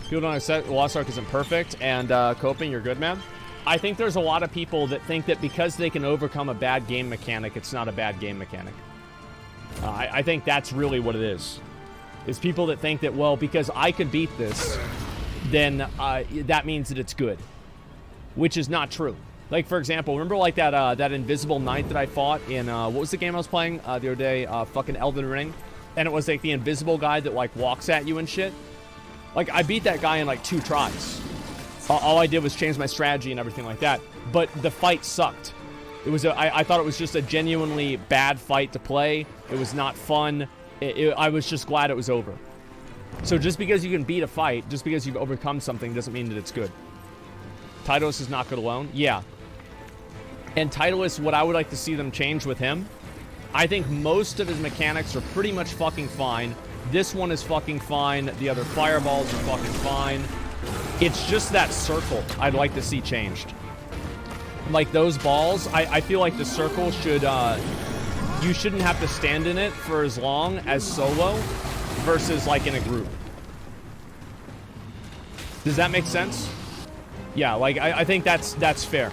People don't accept Lost Ark isn't perfect, and coping, you're good, man. I think there's a lot of people that think that because they can overcome a bad game mechanic, it's not a bad game mechanic. I think that's really what it is. Is people that think that, well, because I could beat this, then that means that it's good. Which is not true. Like, for example, remember like that invisible knight that I fought in, what was the game I was playing the other day? Fucking Elden Ring. And it was like the invisible guy that like walks at you and shit. Like, I beat that guy in like 2 tries. All I did was change my strategy and everything like that. But the fight sucked. It was I thought it was just a genuinely bad fight to play. It was not fun. I was just glad it was over. So just because you can beat a fight, just because you've overcome something, doesn't mean that it's good. Titleist is not good alone. Yeah. And Titleist, what I would like to see them change with him, I think most of his mechanics are pretty much fucking fine. This one is fucking fine. The other fireballs are fucking fine. It's just that circle I'd like to see changed. Like those balls, I feel like the circle should, you shouldn't have to stand in it for as long as solo versus like in a group. Does that make sense? Yeah, like I think that's fair.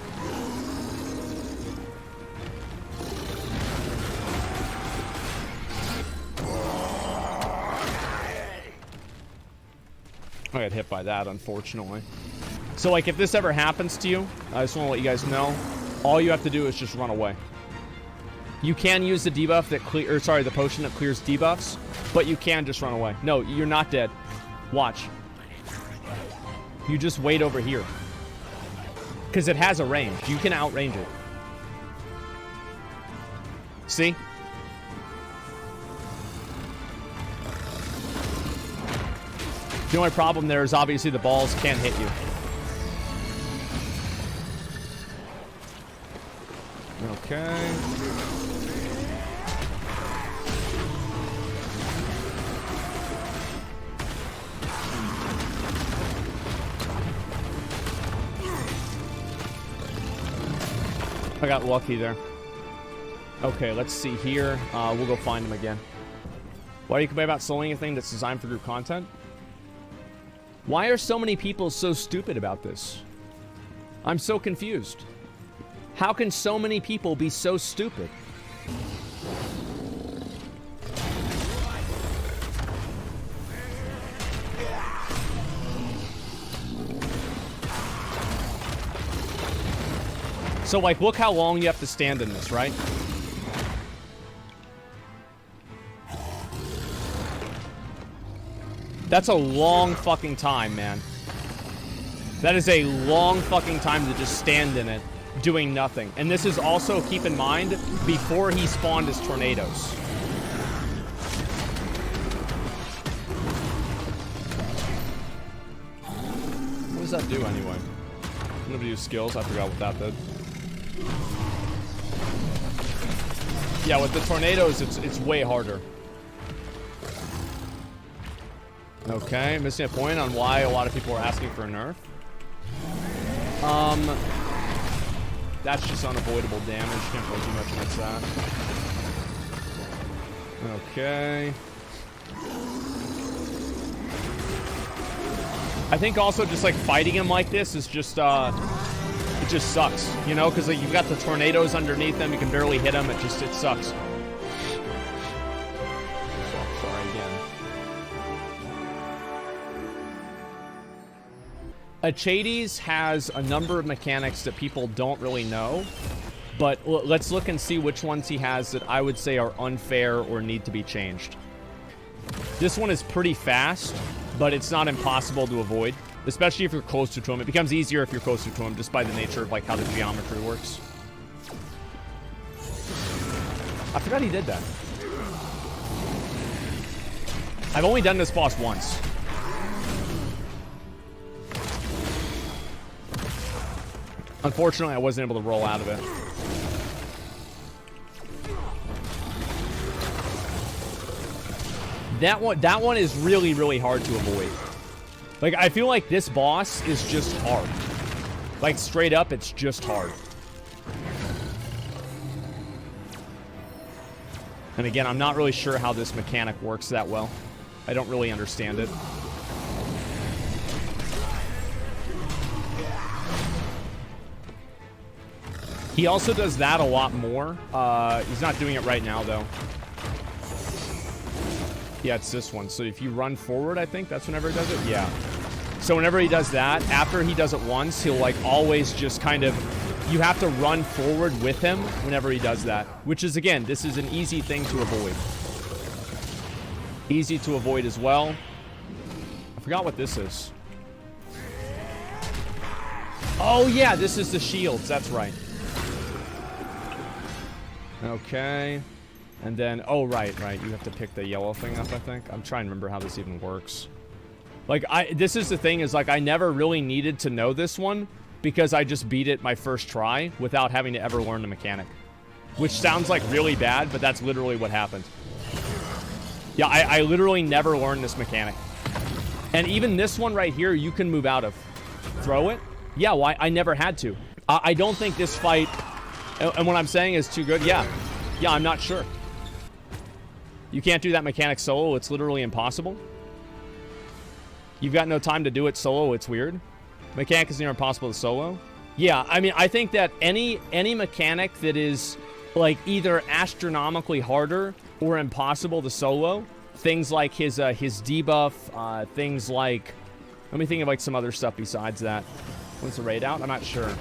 I got hit by that, unfortunately. So, like, if this ever happens to you, I just want to let you guys know, all you have to do is just run away. You can use the debuff that the potion that clears debuffs, but you can just run away. No, you're not dead. Watch. You just wait over here. Because it has a range. You can outrange it. See? The only problem there is obviously the balls can't hit you. Okay. I got lucky there. Okay, let's see here. We'll go find him again. Why do you complain about soloing a thing that's designed for group content? Why are so many people so stupid about this? I'm so confused. How can so many people be so stupid? So, like, look how long you have to stand in this, right? That's a long fucking time, man. That is a long fucking time to just stand in it, doing nothing. And this is also, keep in mind, before he spawned his tornadoes. What does that do anyway? I'm gonna use skills. I forgot what that did. Yeah, with the tornadoes, it's way harder. Okay, missing a point on why a lot of people are asking for a nerf. That's just unavoidable damage. Can't really do much against that. Okay. I think also just like fighting him like this is just it just sucks, you know, because like, you've got the tornadoes underneath him. You can barely hit him. It sucks. Sorry again. Achades has a number of mechanics that people don't really know, but let's look and see which ones he has that I would say are unfair or need to be changed. This one is pretty fast, but it's not impossible to avoid, especially if you're closer to him. It becomes easier if you're closer to him just by the nature of like how the geometry works. I forgot he did that. I've only done this boss once. Unfortunately, I wasn't able to roll out of it. That one is really, really hard to avoid. Like, I feel like this boss is just hard. Like, straight up, it's just hard. And again, I'm not really sure how this mechanic works that well. I don't really understand it. He also does that a lot more. He's not doing it right now, though. Yeah, it's this one. So if you run forward, I think that's whenever he does it. Yeah. So whenever he does that, after he does it once, he'll like always just kind of, you have to run forward with him whenever he does that. Which is, again, this is an easy thing to avoid. Easy to avoid as well. I forgot what this is. Oh yeah, this is the shields. That's right. Okay. And then, oh, right. You have to pick the yellow thing up, I think. I'm trying to remember how this even works. Like, this is the thing, is like, I never really needed to know this one because I just beat it my first try without having to ever learn the mechanic. Which sounds like really bad, but that's literally what happened. Yeah, I literally never learned this mechanic. And even this one right here, you can move out of. Throw it? Yeah, well, I never had to. I don't think this fight, and what I'm saying is too good. Yeah, I'm not sure. You can't do that mechanic solo. It's literally impossible. You've got no time to do it solo. It's weird. Mechanic is near impossible to solo. Yeah, I mean, I think that any mechanic that is like either astronomically harder or impossible to solo, things like his debuff, things like, let me think of like some other stuff besides that. When's the raid out? I'm not sure.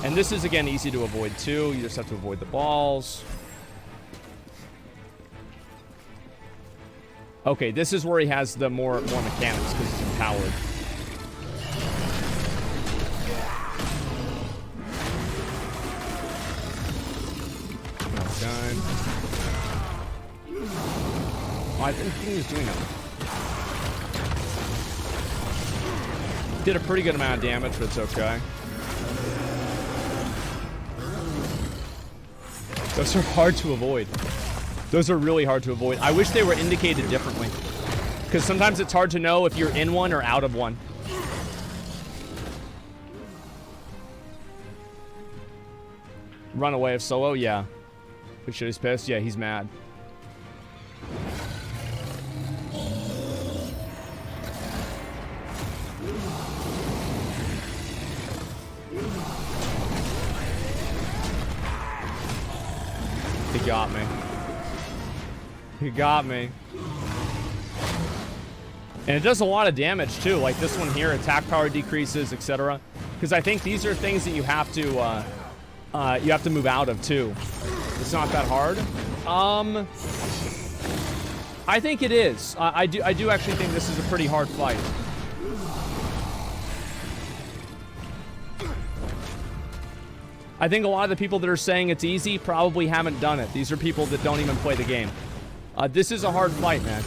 And this is, again, easy to avoid too. You just have to avoid the balls. Okay, this is where he has the more mechanics because he's empowered. Okay. Oh, I didn't think he was doing that. Did a pretty good amount of damage, but it's okay. Those are hard to avoid. Those are really hard to avoid. I wish they were indicated differently. Because sometimes it's hard to know if you're in one or out of one. Run away of solo? Yeah. Pretty sure he's pissed? Yeah, he's mad. He got me. He got me. And it does a lot of damage too. Like this one here, attack power decreases, etc. Because I think these are things that you have to move out of too. It's not that hard. I think it is. I do actually think this is a pretty hard fight. I think a lot of the people that are saying it's easy probably haven't done it. These are people that don't even play the game. This is a hard fight, man.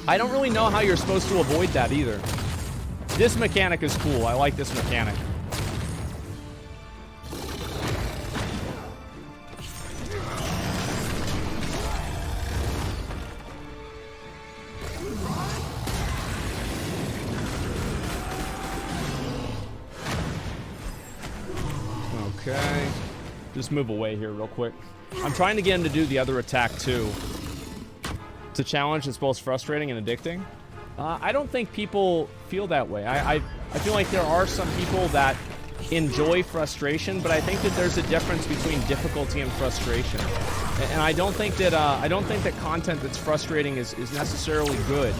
I don't really know how you're supposed to avoid that either. This mechanic is cool. I like this mechanic. Okay. Just move away here real quick. I'm trying to get him to do the other attack too. It's a challenge that's both frustrating and addicting. I don't think people feel that way. I feel like there are some people that enjoy frustration, but I think that there's a difference between difficulty and frustration. And I don't think that content that's frustrating is necessarily good.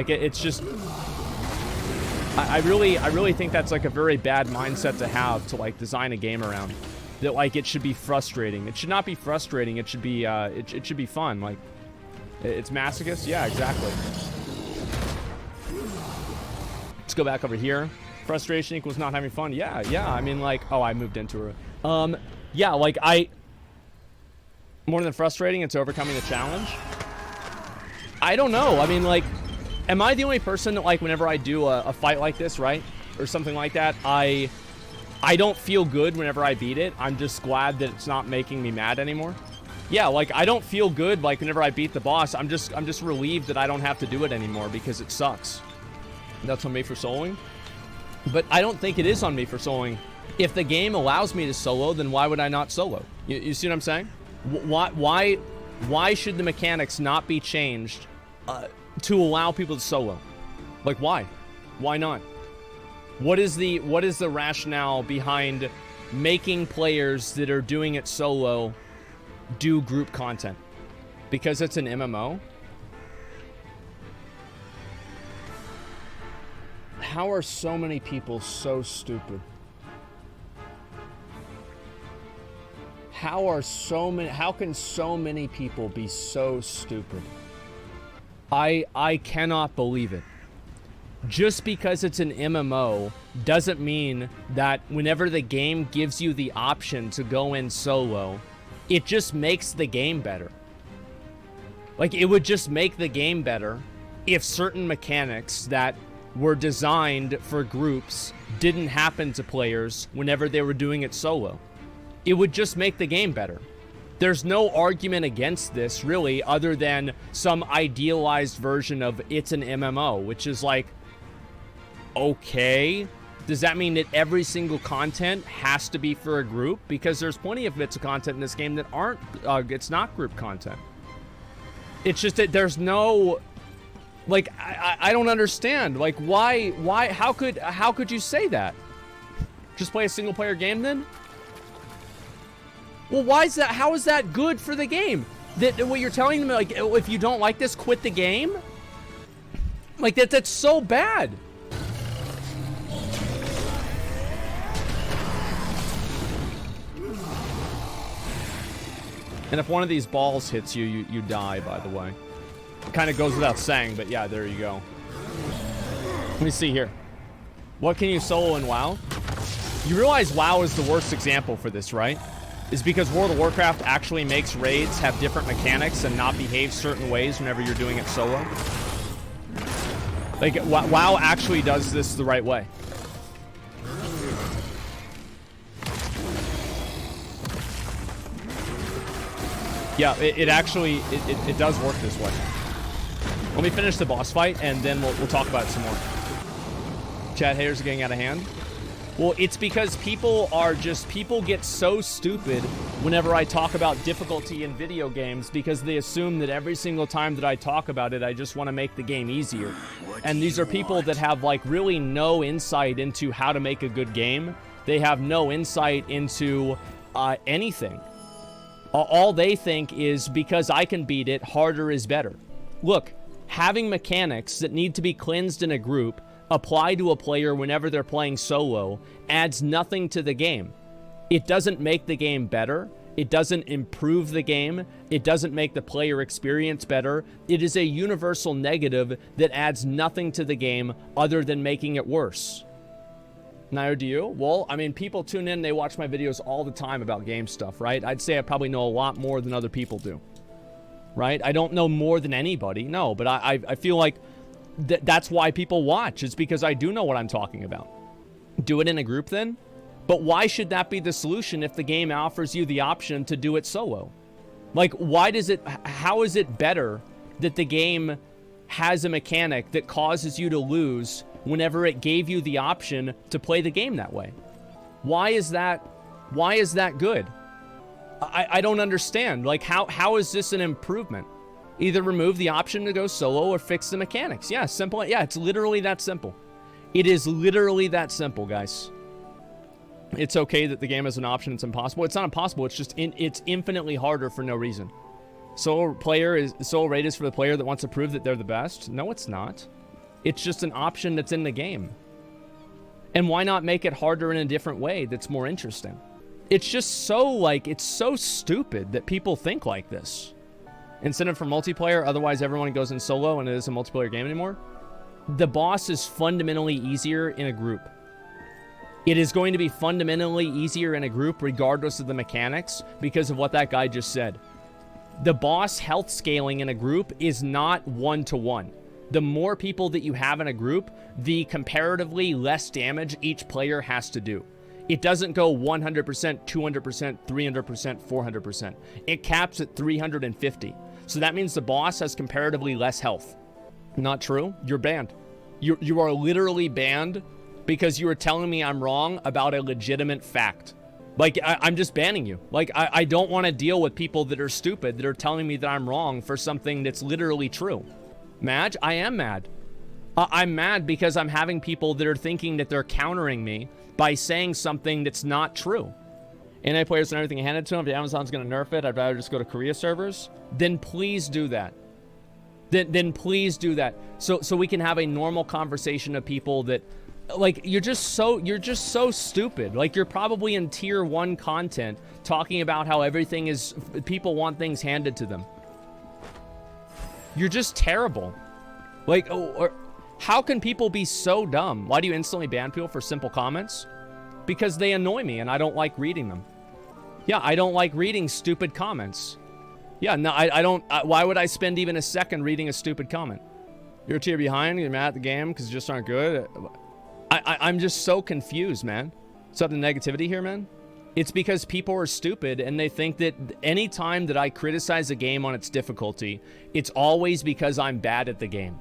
It's just, I really think that's like a very bad mindset to have to like design a game around. That like it should be frustrating. It should not be frustrating. It should be it should be fun. Like it's masochist. Yeah, exactly. Let's go back over here. Frustration equals not having fun. Yeah. I mean, like, oh, I moved into her. Yeah, like more than frustrating, it's overcoming the challenge. I don't know. I mean, like, am I the only person that like whenever I do a fight like this, right, or something like that, I don't feel good whenever I beat it. I'm just glad that it's not making me mad anymore. Yeah, like I don't feel good like whenever I beat the boss. I'm just relieved that I don't have to do it anymore because it sucks. That's on me for soloing. But I don't think it is on me for soloing. If the game allows me to solo, then why would I not solo? You see what I'm saying? Why should the mechanics not be changed to allow people to solo? Like why? Why not? What is the rationale behind making players that are doing it solo do group content? Because it's an MMO? How are so many people so stupid? How can so many people be so stupid? I cannot believe it. Just because it's an MMO doesn't mean that whenever the game gives you the option to go in solo, it just makes the game better. Like, it would just make the game better if certain mechanics that were designed for groups didn't happen to players whenever they were doing it solo. It would just make the game better. There's no argument against this, really, other than some idealized version of it's an MMO, which is like, okay, does that mean that every single content has to be for a group? Because there's plenty of bits of content in this game that aren't, it's not group content. It's just that there's no, like, I don't understand. Like, why, how could you say that? Just play a single player game then? Well, why is that? How is that good for the game? That what you're telling them, like, if you don't like this, quit the game? Like, that's so bad. And if one of these balls hits you, you die, by the way. It kind of goes without saying, but yeah, there you go. Let me see here. What can you solo in WoW? You realize WoW is the worst example for this, right? Is because World of Warcraft actually makes raids have different mechanics and not behave certain ways whenever you're doing it solo. Like, WoW actually does this the right way. Yeah, it actually does work this way. Let me finish the boss fight, and then we'll talk about it some more. Chat haters are getting out of hand. Well, it's because people get so stupid whenever I talk about difficulty in video games, because they assume that every single time that I talk about it, I just want to make the game easier. And these are people that have, like, really no insight into how to make a good game. They have no insight into anything. All they think is, because I can beat it, harder is better. Look, having mechanics that need to be cleansed in a group apply to a player whenever they're playing solo adds nothing to the game. It doesn't make the game better. It doesn't improve the game. It doesn't make the player experience better. It is a universal negative that adds nothing to the game other than making it worse. Neither do you? Well, I mean, people tune in, they watch my videos all the time about game stuff, right? I'd say I probably know a lot more than other people do, right? I don't know more than anybody, no, but I feel like that's why people watch. It's because I do know what I'm talking about. Do it in a group then? But why should that be the solution if the game offers you the option to do it solo? Like, how is it better that the game has a mechanic that causes you to lose whenever it gave you the option to play the game that way? Why is that good? I don't understand. Like, how is this an improvement? Either remove the option to go solo or fix the mechanics. Yeah, simple. Yeah, it's literally that simple. It is literally that simple, guys. It's okay that the game has an option. It's impossible. It's not impossible. It's just it's infinitely harder for no reason. Solo raid is for the player that wants to prove that they're the best. No, it's not. It's just an option that's in the game. And why not make it harder in a different way that's more interesting? It's just so, like, it's so stupid that people think like this. Incentive for multiplayer, otherwise everyone goes in solo and it isn't a multiplayer game anymore. The boss is fundamentally easier in a group. It is going to be fundamentally easier in a group regardless of the mechanics because of what that guy just said. The boss health scaling in a group is not one-to-one. The more people that you have in a group, the comparatively less damage each player has to do. It doesn't go 100%, 200%, 300%, 400%. It caps at 350. So that means the boss has comparatively less health. Not true? You're banned. You are literally banned because you are telling me I'm wrong about a legitimate fact. Like, I'm just banning you. Like, I don't want to deal with people that are stupid, that are telling me that I'm wrong for something that's literally true. Madge? I am mad. I'm mad because I'm having people that are thinking that they're countering me by saying something that's not true. NA players and everything handed to them. If Amazon's going to nerf it, I'd rather just go to Korea servers. Then please do that. Then please do that. So we can have a normal conversation of people that, like, you're just so stupid. Like, you're probably in tier 1 content talking about how everything is, people want things handed to them. You're just terrible. Like, how can people be so dumb? Why do you instantly ban people for simple comments? Because they annoy me and I don't like reading them. Yeah, I don't like reading stupid comments. Yeah, no, I don't. Why would I spend even a second reading a stupid comment? You're a tier behind, you're mad at the game because you just aren't good. I'm just so confused, man. What's up to negativity here, man? It's because people are stupid and they think that any time that I criticize a game on its difficulty, it's always because I'm bad at the game.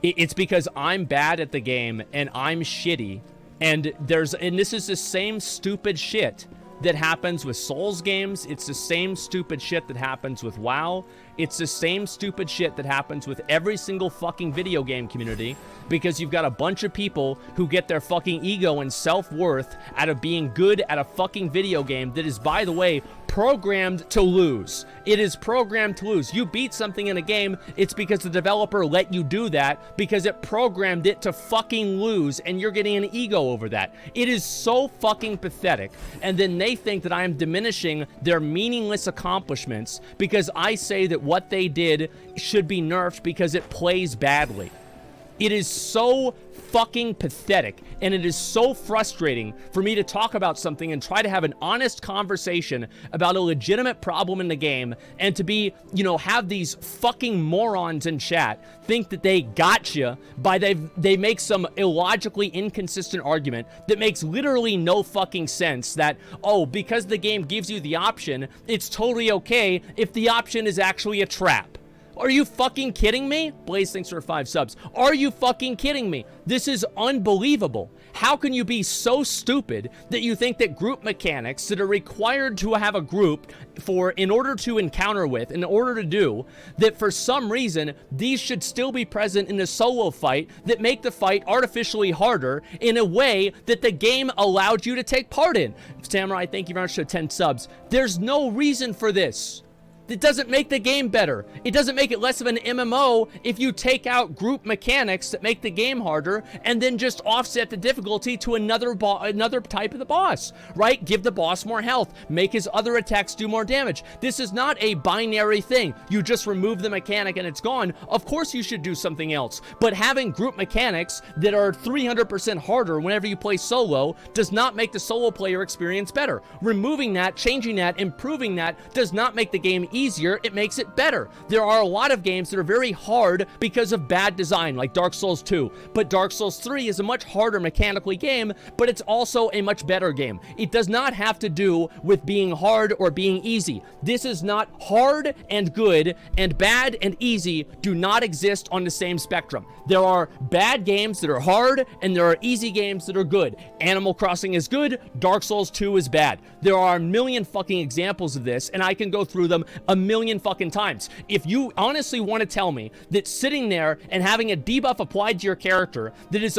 It's because I'm bad at the game and I'm shitty. And this is the same stupid shit that happens with Souls games. It's the same stupid shit that happens with WoW. It's the same stupid shit that happens with every single fucking video game community, because you've got a bunch of people who get their fucking ego and self-worth out of being good at a fucking video game that is, by the way, programmed to lose. It is programmed to lose. You beat something in a game, it's because the developer let you do that because it programmed it to fucking lose, and you're getting an ego over that. It is so fucking pathetic. And then they think that I am diminishing their meaningless accomplishments because I say that what they did should be nerfed because it plays badly. It is so fucking pathetic, and it is so frustrating for me to talk about something and try to have an honest conversation about a legitimate problem in the game, and to be, have these fucking morons in chat think that they gotcha by they make some illogically inconsistent argument that makes literally no fucking sense, that, oh, because the game gives you the option, it's totally okay if the option is actually a trap. Are you fucking kidding me? Blaze, thanks for 5 subs. Are you fucking kidding me? This is unbelievable. How can you be so stupid that you think that group mechanics that are required to have a group in order to encounter with, in order to do, that for some reason, these should still be present in a solo fight that make the fight artificially harder in a way that the game allowed you to take part in? Samurai, thank you very much for 10 subs. There's no reason for this. It doesn't make the game better. It doesn't make it less of an MMO if you take out group mechanics that make the game harder and then just offset the difficulty to another type of the boss, right? Give the boss more health, make his other attacks do more damage. This is not a binary thing. You just remove the mechanic and it's gone. Of course you should do something else, but having group mechanics that are 300% harder whenever you play solo does not make the solo player experience better. Removing that, changing that, improving that does not make the game easier, it makes it better. There are a lot of games that are very hard because of bad design, like Dark Souls 2, but Dark Souls 3 is a much harder mechanically game, but it's also a much better game. It does not have to do with being hard or being easy. This is not hard and good, and bad and easy do not exist on the same spectrum. There are bad games that are hard, and there are easy games that are good. Animal Crossing is good, Dark Souls 2 is bad. There are a million fucking examples of this, and I can go through them a million fucking times. If you honestly want to tell me that sitting there and having a debuff applied to your character that is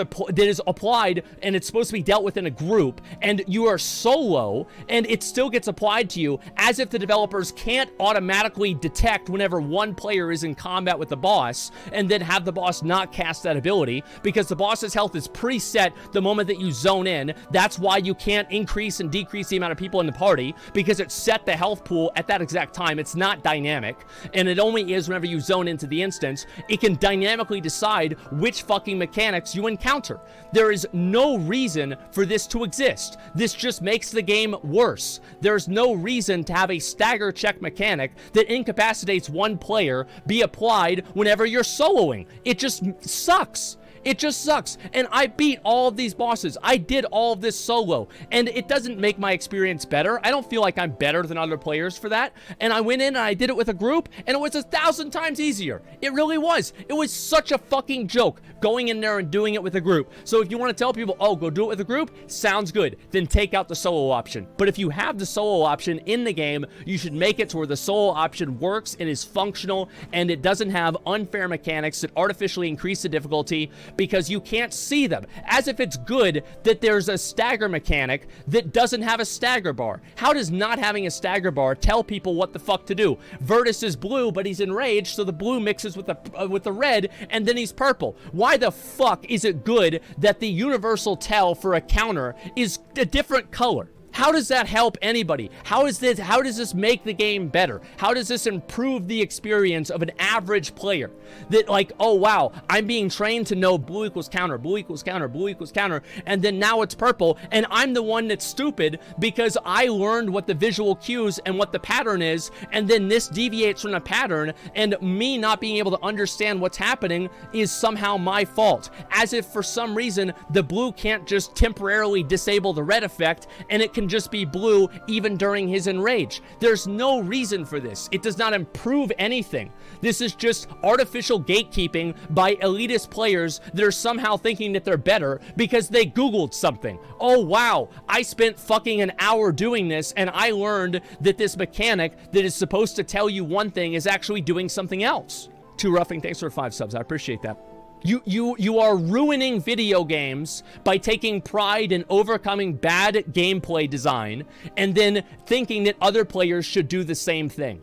applied and it's supposed to be dealt with in a group, and you are solo and it still gets applied to you, as if the developers can't automatically detect whenever one player is in combat with the boss and then have the boss not cast that ability because the boss's health is preset the moment that you zone in. That's why you can't increase and decrease the amount of people in the party, because it's set the health pool at that exact time. It's not dynamic, and it only is whenever you zone into the instance. It can dynamically decide which fucking mechanics you encounter. There is no reason for this to exist. This just makes the game worse. There's no reason to have a stagger check mechanic that incapacitates one player be applied whenever you're soloing. It just sucks. It just sucks. And I beat all of these bosses. I did all of this solo, and it doesn't make my experience better. I don't feel like I'm better than other players for that. And I went in and I did it with a group, and it was 1,000 times easier. It really was. It was such a fucking joke going in there and doing it with a group. So if you want to tell people, oh, go do it with a group, sounds good. Then take out the solo option. But if you have the solo option in the game, you should make it to where the solo option works and is functional, and it doesn't have unfair mechanics that artificially increase the difficulty because you can't see them. As if it's good that there's a stagger mechanic that doesn't have a stagger bar. How does not having a stagger bar tell people what the fuck to do? Virtus is blue, but he's enraged, so the blue mixes with the red, and then he's purple. Why the fuck is it good that the universal tell for a counter is a different color? How does that help anybody? How does this make the game better? How does this improve the experience of an average player? That like, oh wow, I'm being trained to know blue equals counter, blue equals counter, blue equals counter, and then now it's purple, and I'm the one that's stupid because I learned what the visual cues and what the pattern is, and then this deviates from the pattern, and me not being able to understand what's happening is somehow my fault. As if for some reason, the blue can't just temporarily disable the red effect, and it can just be blue even during his enrage. There's no reason for this. It does not improve anything. This is just artificial gatekeeping by elitist players that are somehow thinking that they're better because they Googled something. Oh wow, I spent fucking an hour doing this and I learned that this mechanic that is supposed to tell you one thing is actually doing something else. Too Roughing, thanks for 5 subs. I appreciate that. You are ruining video games by taking pride in overcoming bad gameplay design and then thinking that other players should do the same thing.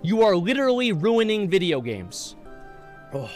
You are literally ruining video games. Oh.